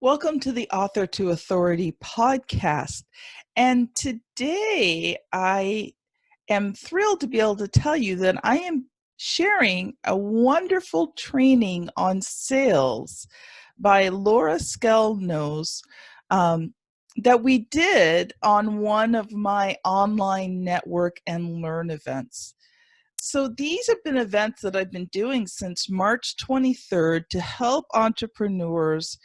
Welcome to the Author to Authority podcast. And today I am thrilled to be able to tell you that I am sharing a wonderful training on sales by Laura Skjelmose that we did on one of my online network and learn events. So these have been events that I've been doing since March 23rd to help entrepreneurs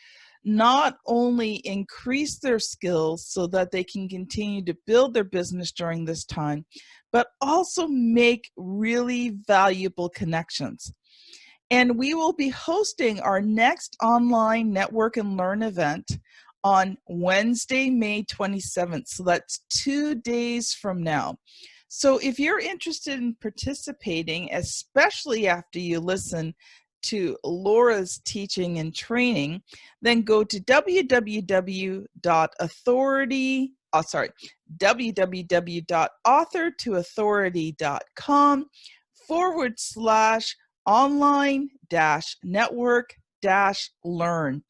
not only increase their skills so that they can continue to build their business during this time, but also make really valuable connections. And we will be hosting our next online network and learn event on Wednesday, May 27th. So that's 2 days from now. So if you're interested in participating, especially after you listen to Laura's teaching and training, then go to www.authortoauthority.com/online-network-learn.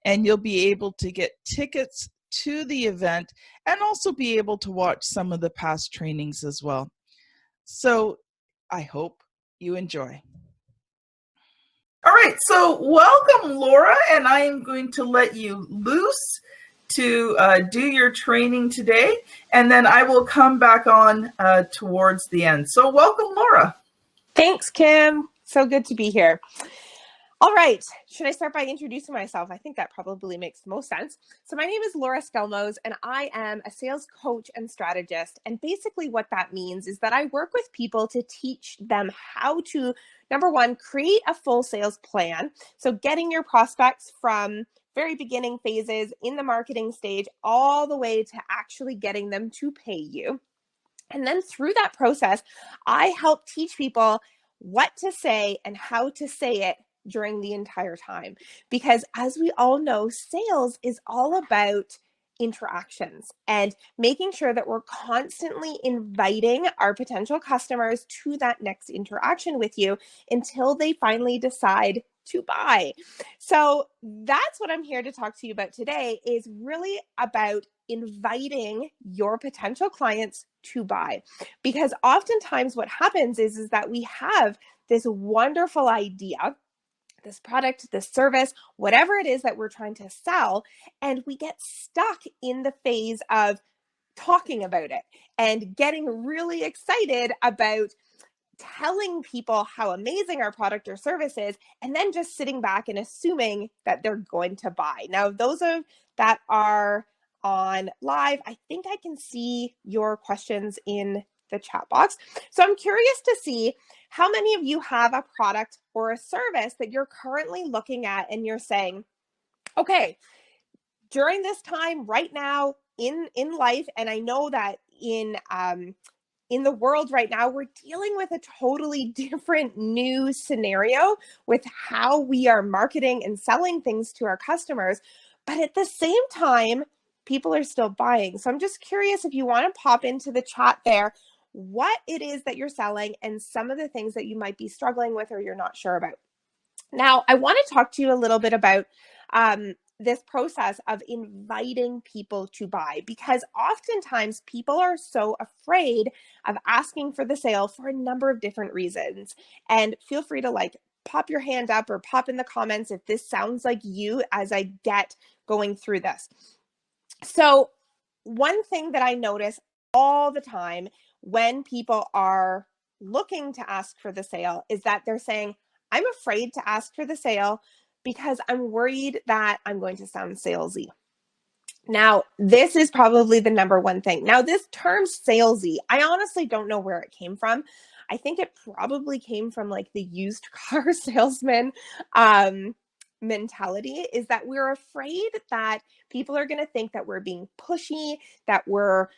And you'll be able to get tickets to the event and also be able to watch some of the past trainings as well. So I hope you enjoy. All right, so welcome, Laura, and I am going to let you loose to do your training today, and then I will come back on towards the end. So welcome, Laura. Thanks, Kim. So good to be here. All right, should I start by introducing myself? I think that probably makes the most sense. So my name is Laura Skjelmose, and I am a sales coach and strategist. And basically what that means is that I work with people to teach them how to, number one, create a full sales plan. So getting your prospects from very beginning phases in the marketing stage all the way to actually getting them to pay you. And then through that process, I help teach people what to say and how to say it during the entire time. Because as we all know, sales is all about interactions and making sure that we're constantly inviting our potential customers to that next interaction with you until they finally decide to buy. So that's what I'm here to talk to you about today, is really about inviting your potential clients to buy. Because oftentimes what happens is that we have this wonderful idea, this product, this service, whatever it is that we're trying to sell, and we get stuck in the phase of talking about it and getting really excited about telling people how amazing our product or service is, and then just sitting back and assuming that they're going to buy. Now, those that are on live, I think I can see your questions in the chat box. So I'm curious to see how many of you have a product or a service that you're currently looking at and you're saying, okay, during this time right now in life, and I know that in the world right now, we're dealing with a totally different new scenario with how we are marketing and selling things to our customers. But at the same time, people are still buying. So I'm just curious if you want to pop into the chat there what it is that you're selling and some of the things that you might be struggling with or you're not sure about. Now, I want to talk to you a little bit about this process of inviting people to buy, because oftentimes people are so afraid of asking for the sale for a number of different reasons. And feel free to pop your hand up or pop in the comments if this sounds like you as I get going through this. So one thing that I notice all the time when people are looking to ask for the sale is that they're saying, I'm afraid to ask for the sale because I'm worried that I'm going to sound salesy. Now, this is probably the number one thing. Now, this term salesy, I honestly don't know where it came from. I think it probably came from the used car salesman mentality, is that we're afraid that people are going to think that we're being pushy, that we're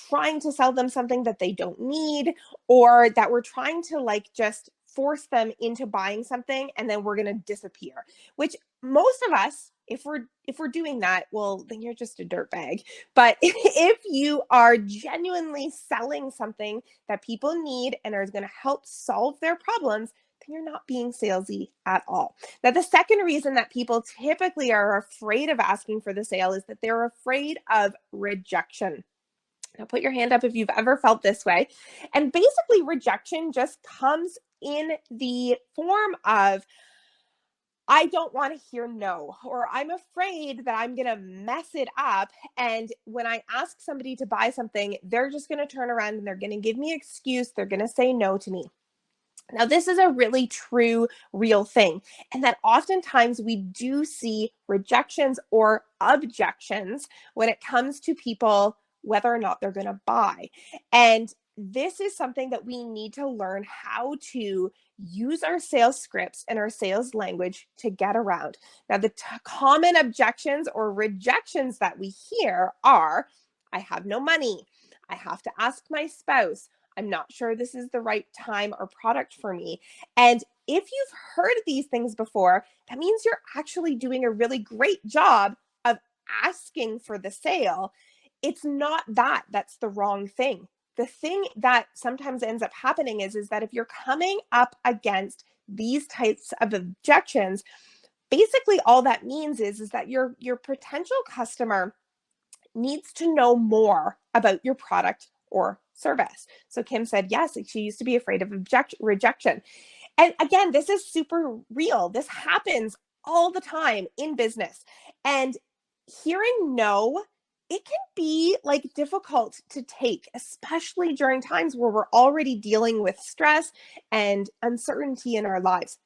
trying to sell them something that they don't need, or that we're trying to just force them into buying something and then we're going to disappear, which most of us, if we're doing that, well, then you're just a dirtbag. But if you are genuinely selling something that people need and are going to help solve their problems, then you're not being salesy at all. Now, the second reason that people typically are afraid of asking for the sale is that they're afraid of rejection. Now, put your hand up if you've ever felt this way. And basically, rejection just comes in the form of, I don't want to hear no, or I'm afraid that I'm going to mess it up. And when I ask somebody to buy something, they're just going to turn around and they're going to give me an excuse. They're going to say no to me. Now, this is a really true, real thing. And that oftentimes we do see rejections or objections when it comes to people, whether or not they're going to buy. And this is something that we need to learn how to use our sales scripts and our sales language to get around. Now, the common objections or rejections that we hear are, I have no money. I have to ask my spouse. I'm not sure this is the right time or product for me. And if you've heard these things before, that means you're actually doing a really great job of asking for the sale. It's not that that's the wrong thing. The thing that sometimes ends up happening is that if you're coming up against these types of objections, basically all that means is that your potential customer needs to know more about your product or service. So Kim said, yes, she used to be afraid of rejection. And again, this is super real. This happens all the time in business. And hearing no, it can be like difficult to take, especially during times where we're already dealing with stress and uncertainty in our lives.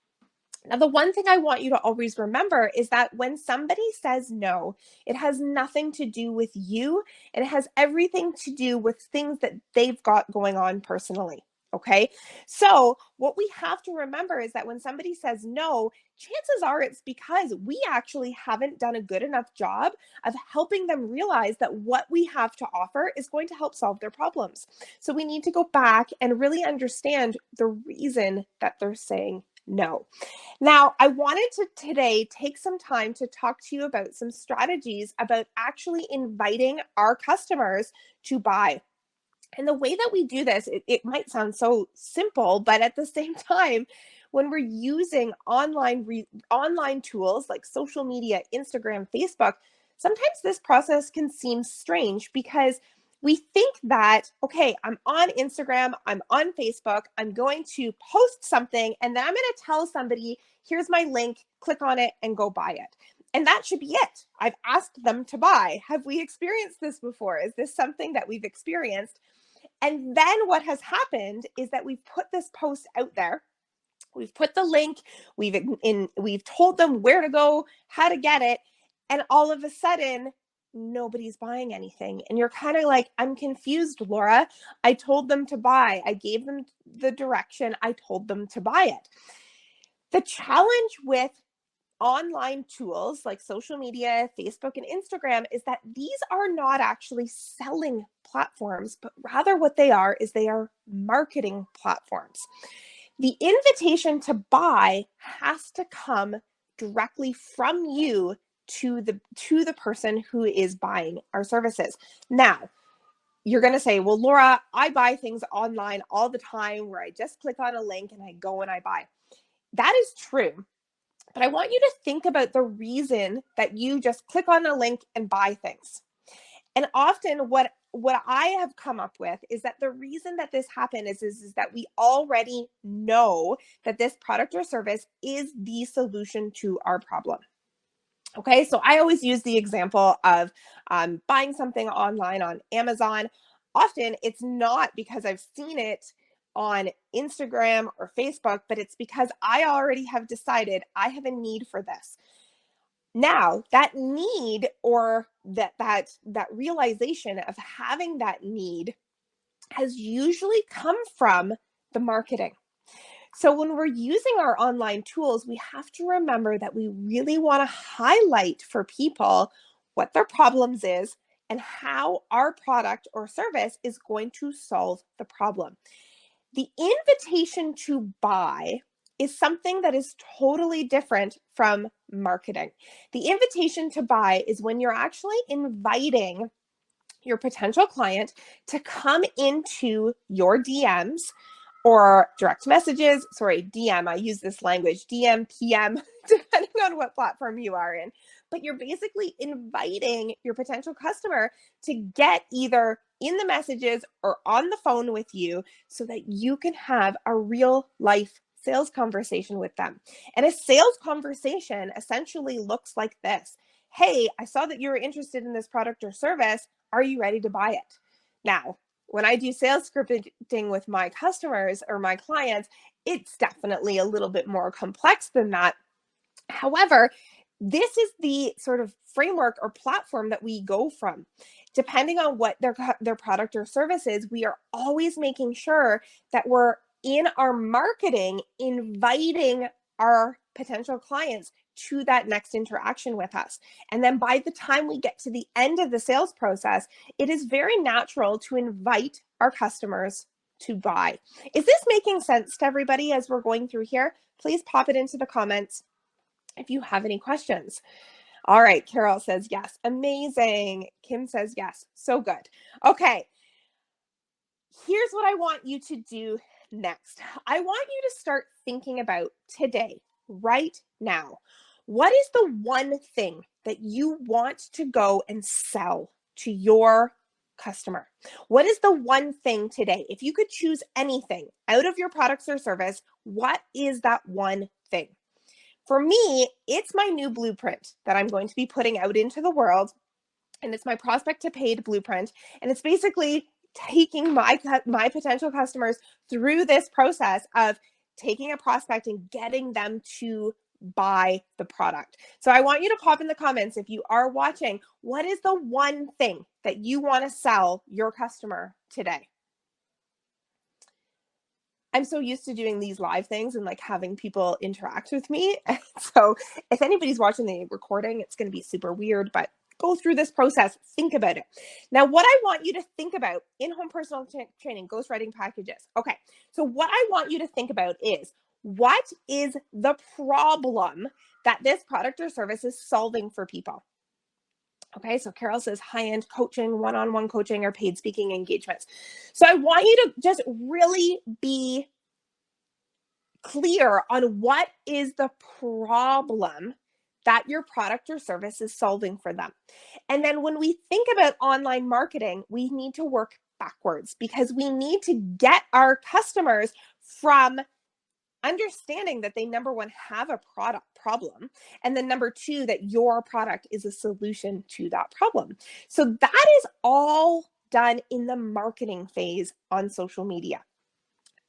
Now, the one thing I want you to always remember is that when somebody says no, it has nothing to do with you, and it has everything to do with things that they've got going on personally. Okay. So what we have to remember is that when somebody says no, chances are it's because we actually haven't done a good enough job of helping them realize that what we have to offer is going to help solve their problems. So we need to go back and really understand the reason that they're saying no. Now, I wanted to today take some time to talk to you about some strategies about actually inviting our customers to buy. And the way that we do this, it might sound so simple, but at the same time, when we're using online tools like social media, Instagram, Facebook, sometimes this process can seem strange because we think that, okay, I'm on Instagram, I'm on Facebook, I'm going to post something, and then I'm going to tell somebody, here's my link, click on it and go buy it. And that should be it. I've asked them to buy. Have we experienced this before? Is this something that we've experienced? And then what has happened is that we've put this post out there. We've put the link, we've told them where to go, how to get it, and all of a sudden, nobody's buying anything. And you're kind of like, I'm confused, Laura. I told them to buy. I gave them the direction. I told them to buy it. The challenge with online tools like social media, Facebook, and Instagram is that these are not actually selling platforms, but rather what they are is they are marketing platforms. The invitation to buy has to come directly from you to the person who is buying our services. Now, you're going to say, well, Laura, I buy things online all the time where I just click on a link and I go and I buy. That is true. But I want you to think about the reason that you just click on a link and buy things. And often what I have come up with is that the reason that this happens is that we already know that this product or service is the solution to our problem. Okay, so I always use the example of buying something online on Amazon. Often it's not because I've seen it on Instagram or Facebook, but it's because I already have decided I have a need for this. Now, that need or that realization of having that need has usually come from the marketing. So when we're using our online tools, we have to remember that we really want to highlight for people what their problems is and how our product or service is going to solve the problem. The invitation to buy is something that is totally different from marketing. The invitation to buy is when you're actually inviting your potential client to come into your DMs or direct messages, DM, I use this language, DM, PM, depending on what platform you are in. But you're basically inviting your potential customer to get either in the messages or on the phone with you so that you can have a real life sales conversation with them. And a sales conversation essentially looks like this. Hey, I saw that you were interested in this product or service. Are you ready to buy it? Now, when I do sales scripting with my customers or my clients, it's definitely a little bit more complex than that. However, this is the sort of framework or platform that we go from. Depending on what their product or service is, we are always making sure that we're in our marketing inviting our potential clients to that next interaction with us. And then by the time we get to the end of the sales process, it is very natural to invite our customers to buy. Is this making sense to everybody as we're going through here? Please pop it into the comments if you have any questions. All right, Carol says yes. Amazing. Kim says yes. So good. Okay. Here's what I want you to do next. I want you to start thinking about today, right now. What is the one thing that you want to go and sell to your customer? What is the one thing today? If you could choose anything out of your products or service, what is that one thing? For me, it's my new blueprint that I'm going to be putting out into the world, and it's my prospect to paid blueprint. And it's basically taking my potential customers through this process of taking a prospect and getting them to buy the product. So I want you to pop in the comments if you are watching, what is the one thing that you want to sell your customer today? I'm so used to doing these live things and like having people interact with me. So if anybody's watching the recording, it's going to be super weird, but go through this process, think about it. Now, what I want you to think about in home personal training, ghostwriting packages. Okay, so what I want you to think about is, what is the problem that this product or service is solving for people? Okay, so Carol says high-end coaching, one-on-one coaching, or paid speaking engagements. So I want you to just really be clear on what is the problem that your product or service is solving for them. And then when we think about online marketing, we need to work backwards because we need to get our customers from understanding that they, number one, have a product problem, and then number two, that your product is a solution to that problem. So that is all done in the marketing phase on social media.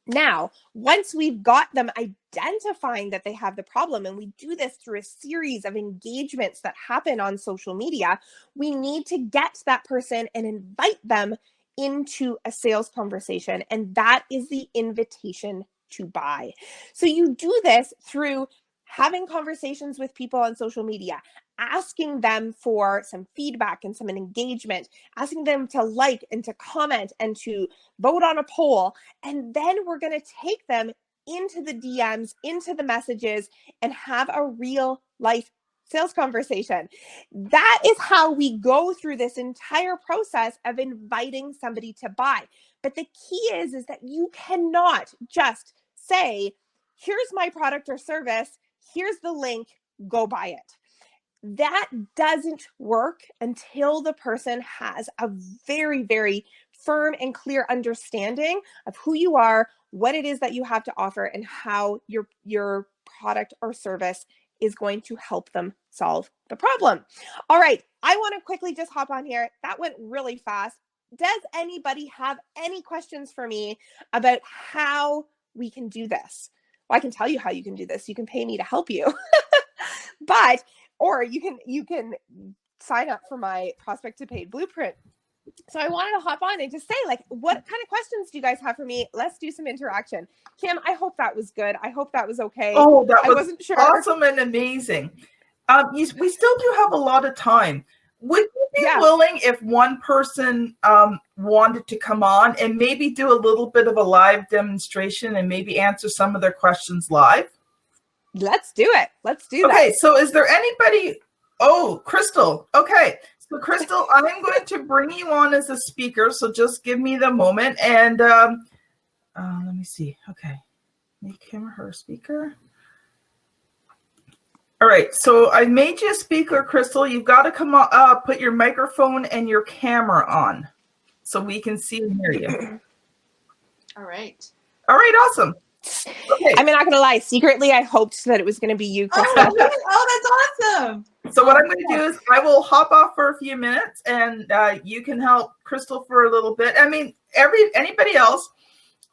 Now, once we've got them identifying that they have the problem, and we do this through a series of engagements that happen on social media, we need to get that person and invite them into a sales conversation. And that is the invitation to buy. So you do this through having conversations with people on social media, asking them for some feedback and some engagement, asking them to like and to comment and to vote on a poll. And then we're going to take them into the DMs, into the messages, and have a real life sales conversation. That is how we go through this entire process of inviting somebody to buy. But the key is that you cannot just say, here's my product or service, here's the link, go buy it. That doesn't work until the person has a very, very firm and clear understanding of who you are, what it is that you have to offer, and how your product or service is going to help them solve the problem. All right, I want to quickly just hop on here. That went really fast. Does anybody have any questions for me about how we can do this? Well, I can tell you how you can do this. You can pay me to help you, or you can sign up for my prospect to paid blueprint. So I wanted to hop on and just say, like, what kind of questions do you guys have for me? Let's do some interaction. Kim, I hope that was good. I hope that was okay. Oh, that was wasn't sure. Awesome and amazing. We still do have a lot of time. Would you be willing, if one person wanted to come on and maybe do a little bit of a live demonstration and maybe answer some of their questions live? Let's do it. Let's do that. Okay, so is there anybody? Oh, Crystal. Okay, so Crystal, I'm going to bring you on as a speaker, so just give me the moment. And Let me see. Okay. Make him or her speaker. All right. So I made you a speaker, Crystal. You've got to come up, put your microphone and your camera on so we can see and hear you. All right. All right. Awesome. Okay. I'm not going to lie. Secretly, I hoped that it was going to be you, Crystal. Oh, that's awesome. So what I'm going to do is I will hop off for a few minutes, and you can help Crystal for a little bit. I mean, anybody else,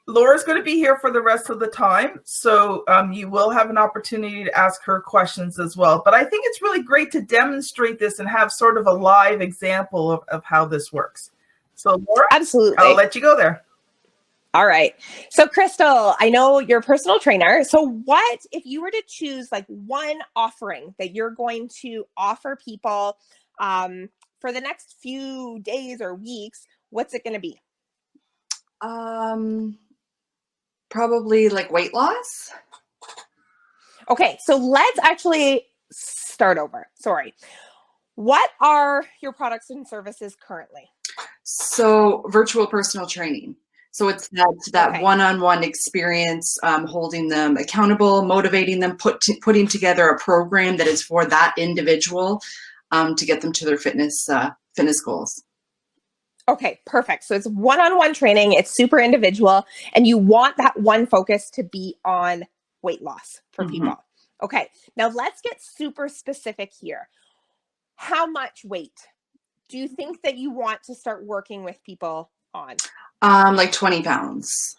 Laura's going to be here for the rest of the time, so you will have an opportunity to ask her questions as well. But I think it's really great to demonstrate this and have sort of a live example of how this works. So Laura, absolutely, I'll let you go there. All right. So Crystal, I know you're a personal trainer. So what if you were to choose like one offering that you're going to offer people for the next few days or weeks, what's it going to be? Probably like weight loss. Okay. So let's actually start over. Sorry. What are your products and services currently? So virtual personal training. So it's that one-on-one experience, holding them accountable, motivating them, putting together a program that is for that individual to get them to their fitness goals. Okay, perfect. So it's one-on-one training. It's super individual, and you want that one focus to be on weight loss for people. Okay, now let's get super specific here. How much weight do you think that you want to start working with people on? Like 20 pounds.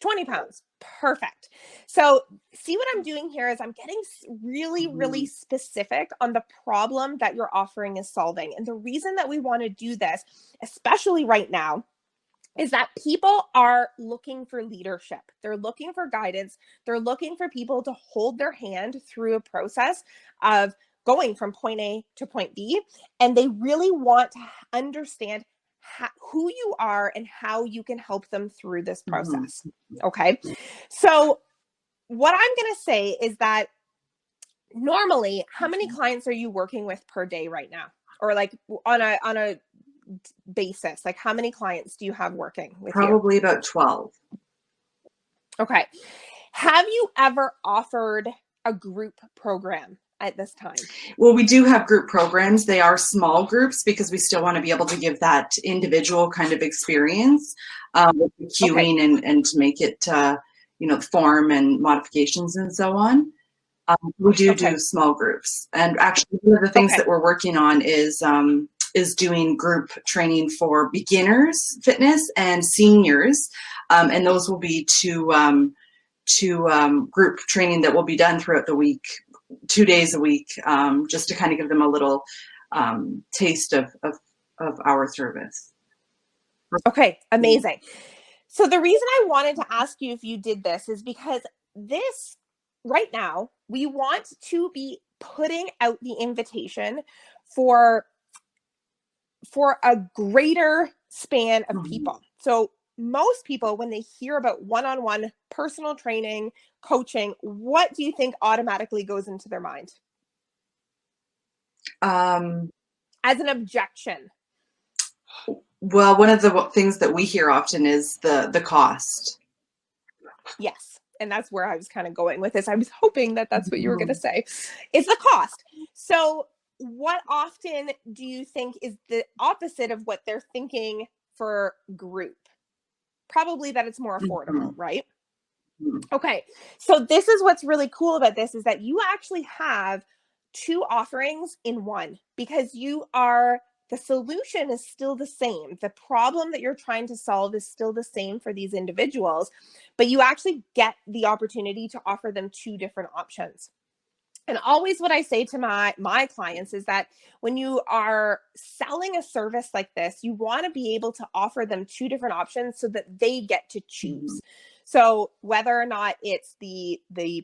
20 pounds. Perfect. So see what I'm doing here is I'm getting really, really specific on the problem that your offering is solving. And the reason that we want to do this, especially right now, is that people are looking for leadership. They're looking for guidance. They're looking for people to hold their hand through a process of going from point A to point B. And they really want to understand who you are and how you can help them through this process. Okay. So what I'm going to say is that normally, how many clients are you working with per day right now? Or like on a basis, like how many clients do you have working with you? Probably about 12. Okay. Have you ever offered a group program at this time? Well, we do have group programs. They are small groups because we still want to be able to give that individual kind of experience with the queuing and to make it, form and modifications and so on. We do small groups. And actually, one of the things that we're working on is doing group training for beginners fitness and seniors. And those will be two group training that will be done throughout the week, 2 days a week, just to kind of give them a little taste of our service. Okay, amazing. So the reason I wanted to ask you if you did this is because this right now, we want to be putting out the invitation for a greater span of people. So most people, when they hear about one-on-one personal training, coaching, what do you think automatically goes into their mind? As an objection. Well, one of the things that we hear often is the cost. Yes. And that's where I was kind of going with this. I was hoping that that's what you were going to say. It's the cost. So what often do you think is the opposite of what they're thinking for group? Probably that it's more affordable, right? Okay. So this is what's really cool about this is that you actually have two offerings in one because the solution is still the same. The problem that you're trying to solve is still the same for these individuals, but you actually get the opportunity to offer them two different options. And always what I say to my clients is that when you are selling a service like this, you want to be able to offer them two different options so that they get to choose. So whether or not it's the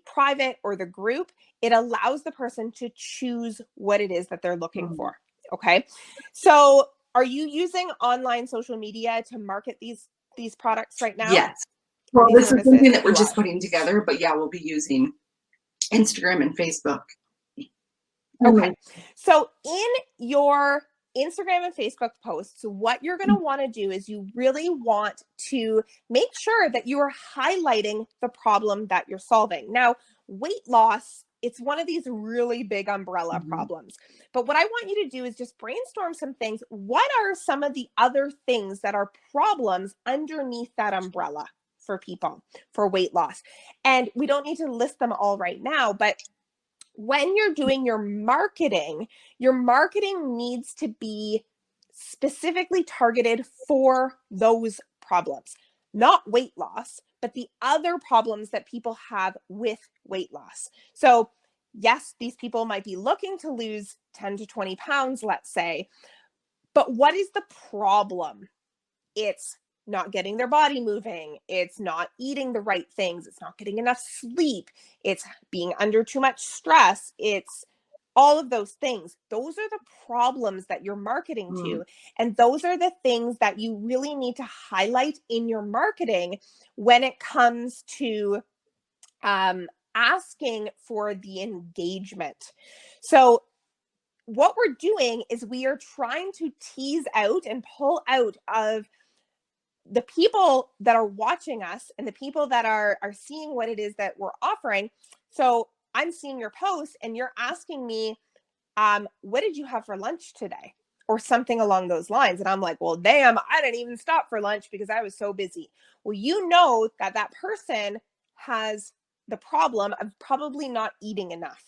private or the group, it allows the person to choose what it is that they're looking for. Okay. So are you using online social media to market these products right now? Yes. Well, this is something that we're just putting together, but yeah, we'll be using Instagram and Facebook. Okay. So in your Instagram and Facebook posts, what you're going to want to do is you really want to make sure that you are highlighting the problem that you're solving. Now, weight loss, it's one of these really big umbrella problems. But what I want you to do is just brainstorm some things. What are some of the other things that are problems underneath that umbrella for people for weight loss? And we don't need to list them all right now, but when you're doing your marketing needs to be specifically targeted for those problems, not weight loss, but the other problems that people have with weight loss. So yes, these people might be looking to lose 10 to 20 pounds, let's say, but what is the problem? It's not getting their body moving. It's not eating the right things. It's not getting enough sleep. It's being under too much stress. It's all of those things. Those are the problems that you're marketing to. And those are the things that you really need to highlight in your marketing when it comes to asking for the engagement. So what we're doing is we are trying to tease out and pull out of the people that are watching us and the people that are seeing what it is that we're offering. So I'm seeing your post and you're asking me, what did you have for lunch today? Or something along those lines. And I'm like, well, damn, I didn't even stop for lunch because I was so busy. Well, you know that that person has the problem of probably not eating enough.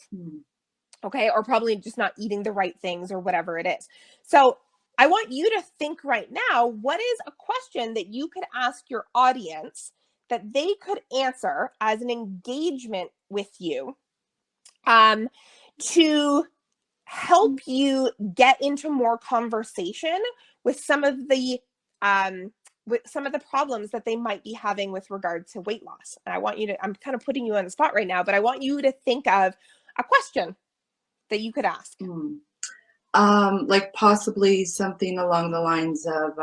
Okay. Or probably just not eating the right things or whatever it is. So I want you to think right now, what is a question that you could ask your audience that they could answer as an engagement with you to help you get into more conversation with some of the problems that they might be having with regard to weight loss. And I want you to, I'm kind of putting you on the spot right now, but I want you to think of a question that you could ask. Like possibly something along the lines of,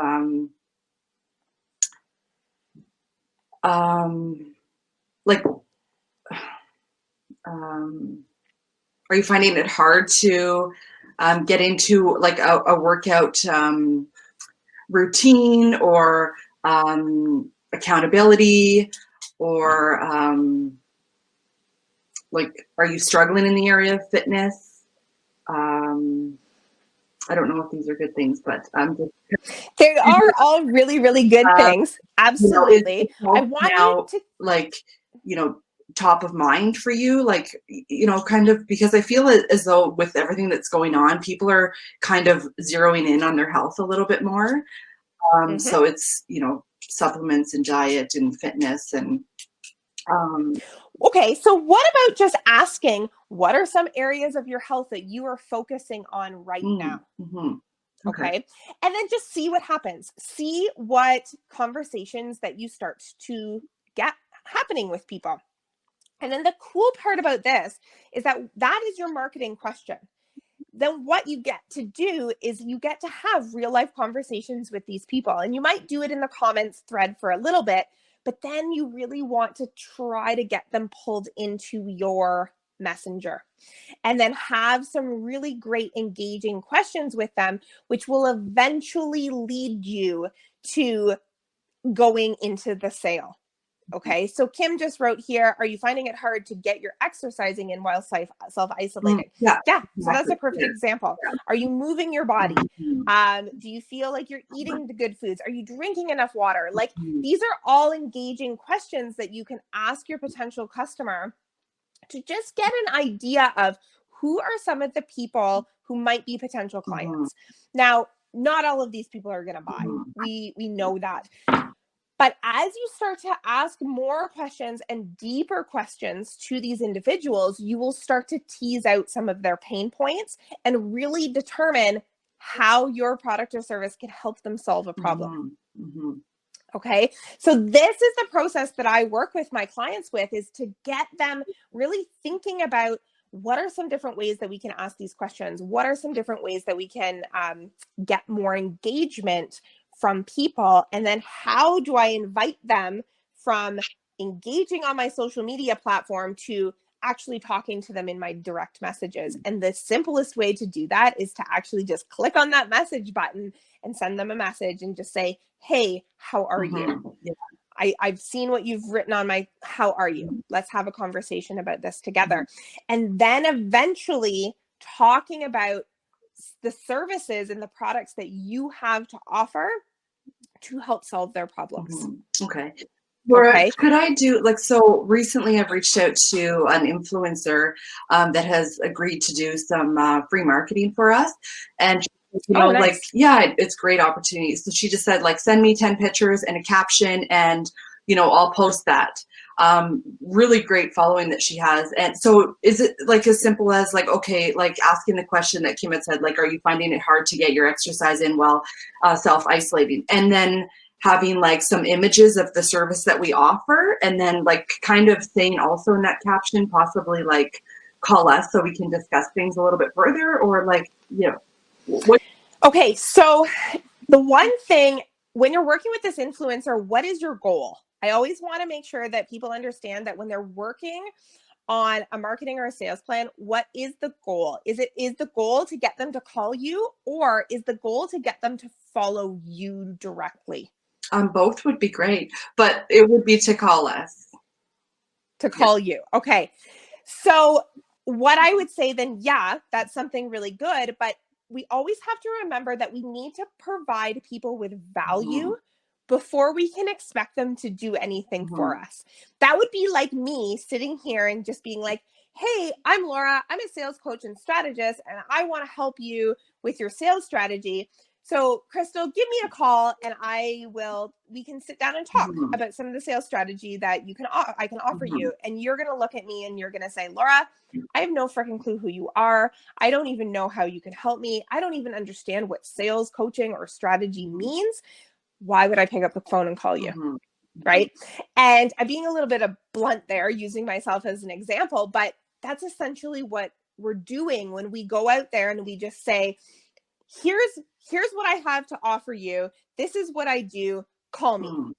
are you finding it hard to get into like a workout routine or accountability, or like, are you struggling in the area of fitness? I don't know if these are good things, but they are all really, really good things. Absolutely. You know, I want you to, like, you know, top of mind for you, like, you know, kind of, because I feel as though with everything that's going on, people are kind of zeroing in on their health a little bit more. So it's, you know, supplements and diet and fitness and okay, so what about just asking, what are some areas of your health that you are focusing on right now? Okay. And then just see what happens. See what conversations that you start to get happening with people. And then the cool part about this is that that is your marketing question. Then what you get to do is you get to have real life conversations with these people. And you might do it in the comments thread for a little bit, but then you really want to try to get them pulled into your messenger and then have some really great engaging questions with them, which will eventually lead you to going into the sale. Okay, so Kim just wrote here, are you finding it hard to get your exercising in while self-isolating? Yeah, so that's a perfect example. Are you moving your body? Do you feel like you're eating the good foods? Are you drinking enough water? Like, these are all engaging questions that you can ask your potential customer to just get an idea of who are some of the people who might be potential clients. Now, not all of these people are going to buy. We know that. But as you start to ask more questions and deeper questions to these individuals, you will start to tease out some of their pain points and really determine how your product or service can help them solve a problem. Okay, so this is the process that I work with my clients with, is to get them really thinking about what are some different ways that we can ask these questions? What are some different ways that we can get more engagement from people? And then how do I invite them from engaging on my social media platform to actually talking to them in my direct messages. And the simplest way to do that is to actually just click on that message button and send them a message and just say, hey, how are you? Yeah. I've seen what you've written on my, how are you? Let's have a conversation about this together. And then eventually talking about the services and the products that you have to offer to help solve their problems. Okay. Laura, Okay. could I do, like, so recently I've reached out to an influencer that has agreed to do some free marketing for us. And, you know, nice. like, yeah, it's great opportunity. So she just said, like, send me 10 pictures and a caption and, you know, I'll post that. Really great following that she has. And so is it like as simple as like, okay, like asking the question that Kim had said, like, are you finding it hard to get your exercise in while self-isolating? And then having like some images of the service that we offer, and then like kind of saying also in that caption, possibly like call us so we can discuss things a little bit further, or like, you know, what? Okay, so the one thing when you're working with this influencer, what is your goal? I always want to make sure that people understand that when they're working on a marketing or a sales plan, what is the goal? Is the goal to get them to call you, or is the goal to get them to follow you directly? Both would be great, but it would be to call us. To call you. Okay. So what I would say then, yeah, that's something really good, but we always have to remember that we need to provide people with value before we can expect them to do anything for us. That would be like me sitting here and just being like, hey, I'm Laura, I'm a sales coach and strategist, and I want to help you with your sales strategy. So Crystal, give me a call and we can sit down and talk about some of the sales strategy that I can offer you. And you're going to look at me and you're going to say, Laura, I have no freaking clue who you are. I don't even know how you can help me. I don't even understand what sales coaching or strategy means. Why would I pick up the phone and call you? Right. And I'm being a little bit of blunt there, using myself as an example, but that's essentially what we're doing when we go out there and we just say, here's what I have to offer you. This is what I do. Call me.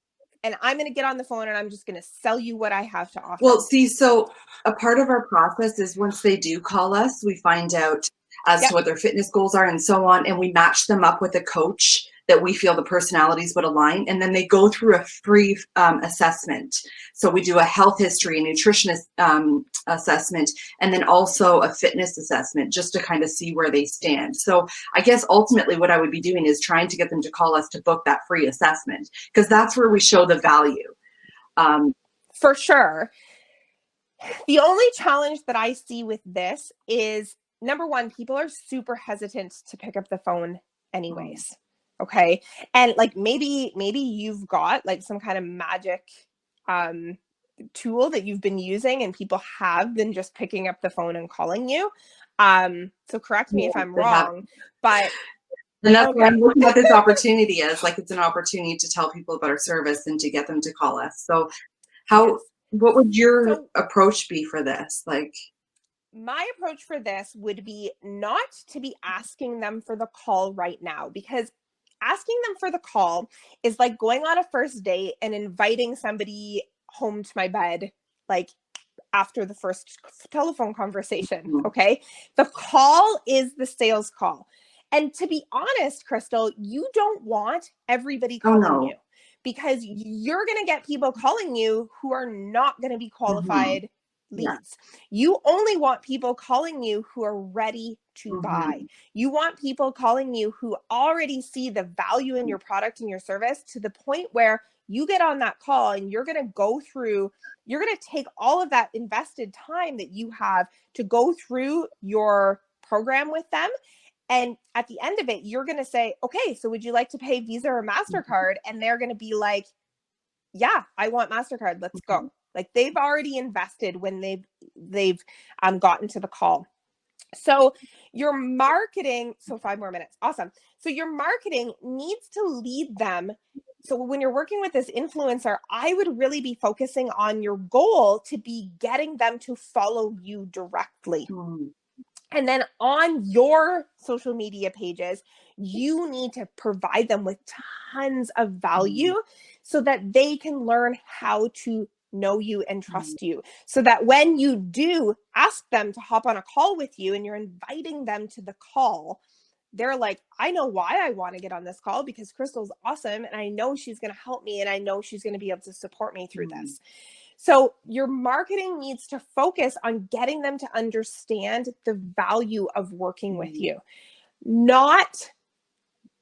And I'm going to get on the phone and I'm just going to sell you what I have to offer. Well, see, so a part of our process is once they do call us, we find out as to what their fitness goals are and so on, and we match them up with a coach that we feel the personalities would align, and then they go through a free assessment. So we do a health history, a nutrition assessment, and then also a fitness assessment just to kind of see where they stand. So I guess ultimately what I would be doing is trying to get them to call us to book that free assessment, because that's where we show the value. For sure. The only challenge that I see with this is, number one, people are super hesitant to pick up the phone anyways. Okay. And like, maybe you've got like some kind of magic tool that you've been using and people have been just picking up the phone and calling you. So correct me if I'm wrong, but and that's why I'm looking at this opportunity as like, it's an opportunity to tell people about our service and to get them to call us. So what would your approach be for this? Like, my approach for this would be not to be asking them for the call right now, because asking them for the call is like going on a first date and inviting somebody home to my bed, like after the first telephone conversation. Okay. The call is the sales call. And to be honest, Crystal, you don't want everybody calling you, because you're going to get people calling you who are not going to be qualified leads. You only want people calling you who are ready to buy. You want people calling you who already see the value in your product and your service, to the point where you get on that call and you're going to take all of that invested time that you have to go through your program with them. And at the end of it, you're going to say, okay, so would you like to pay Visa or MasterCard? And they're going to be like, yeah, I want MasterCard. Let's go. Like, they've already invested when they've gotten to the call. So your marketing, 5 more minutes. Awesome. So your marketing needs to lead them. So when you're working with this influencer, I would really be focusing on your goal to be getting them to follow you directly. And then on your social media pages, you need to provide them with tons of value so that they can learn how to know you, and trust you, so that when you do ask them to hop on a call with you and you're inviting them to the call, they're like, I know why I want to get on this call, because Crystal's awesome and I know she's going to help me and I know she's going to be able to support me through this. So your marketing needs to focus on getting them to understand the value of working with you, not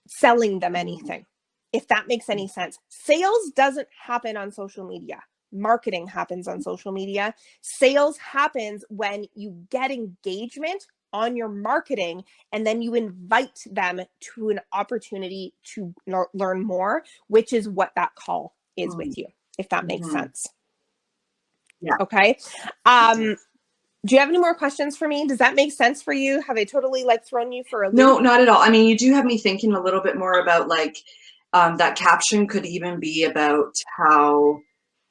selling them anything, if that makes any sense. Sales doesn't happen on social media. Marketing happens on social media. Sales happens when you get engagement on your marketing and then you invite them to an opportunity to learn more, which is what that call is with you, if that makes sense. Yeah. Okay. Do you have any more questions for me? Does that make sense for you? Have I totally like thrown you for a loop? No, not at all. I mean, you do have me thinking a little bit more about like that caption could even be about how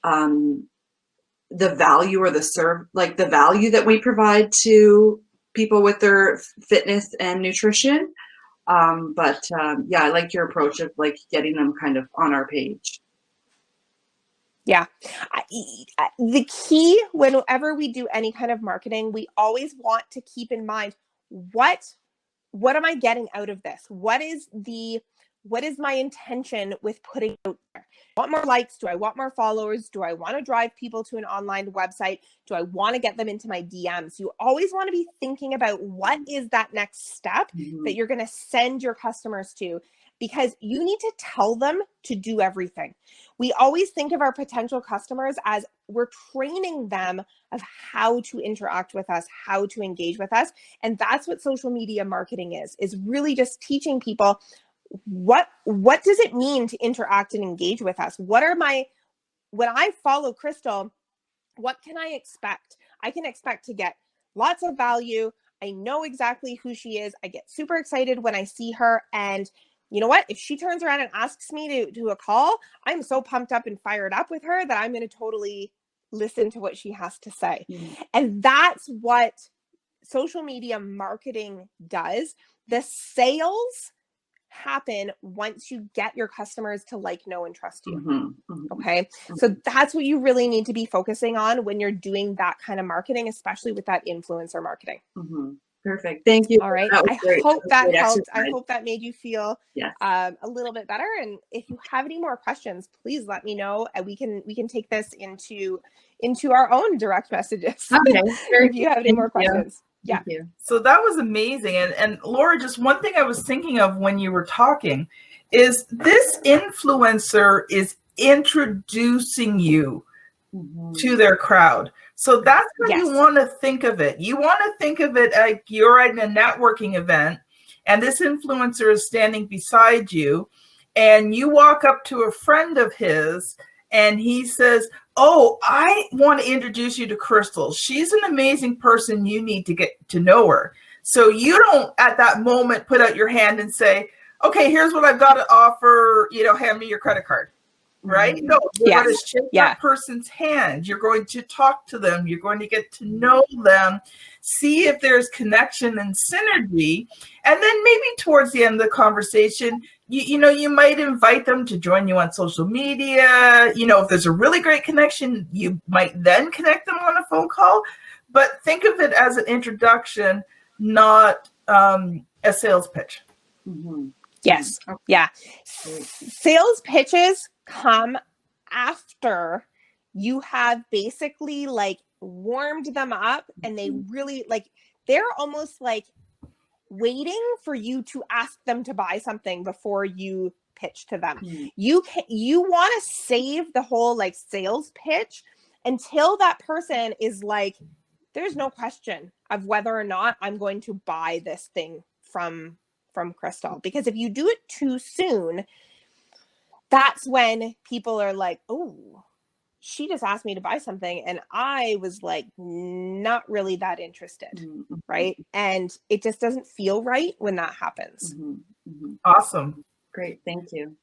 the value or the value that we provide to people with their fitness and nutrition. Yeah, I like your approach of like getting them kind of on our page. Yeah. The key, whenever we do any kind of marketing, we always want to keep in mind, what am I getting out of this? What is my intention with putting it out there? Do I want more likes? Do I want more followers? Do I want to drive people to an online website? Do I want to get them into my DMs? You always want to be thinking about what is that next step that you're going to send your customers to, because you need to tell them to do everything. We always think of our potential customers as we're training them of how to interact with us, how to engage with us. And that's what social media marketing is really just teaching people what does it mean to interact and engage with us? When I follow Crystal, what can I expect? I can expect to get lots of value. I know exactly who she is. I get super excited when I see her. And you know what? If she turns around and asks me to do a call, I'm so pumped up and fired up with her that I'm going to totally listen to what she has to say. And that's what social media marketing does. The sales happen once you get your customers to like, know, and trust you. Okay. So that's what you really need to be focusing on when you're doing that kind of marketing, especially with that influencer marketing. Perfect. Thank you. All right. I hope that helped. I hope that made you feel a little bit better. And if you have any more questions, please let me know, and we can take this into our own direct messages. Okay. If you have any more questions. Thank you. So that was amazing. And Laura, just one thing I was thinking of when you were talking is this influencer is introducing you to their crowd. So that's how you want to think of it. You want to think of it like you're at a networking event and this influencer is standing beside you and you walk up to a friend of his and he says, oh, I want to introduce you to Crystal. She's an amazing person. You need to get to know her. So you don't at that moment put out your hand and say, okay, here's what I've got to offer, hand me your credit card. Right? No, you're going to shake that person's hand. You're going to talk to them. You're going to get to know them, see if there's connection and synergy. And then maybe towards the end of the conversation, you might invite them to join you on social media. If there's a really great connection, you might then connect them on a phone call. But think of it as an introduction, not a sales pitch. Yes. Yeah. Sales pitches come after you have basically like warmed them up and they really they're almost like waiting for you to ask them to buy something before you pitch to them. You want to save the whole sales pitch until that person is like, there's no question of whether or not I'm going to buy this thing from Crystal. Because if you do it too soon, that's when people are like, oh, she just asked me to buy something and I was like not really that interested, right? And it just doesn't feel right when that happens. Awesome. Great. Thank you.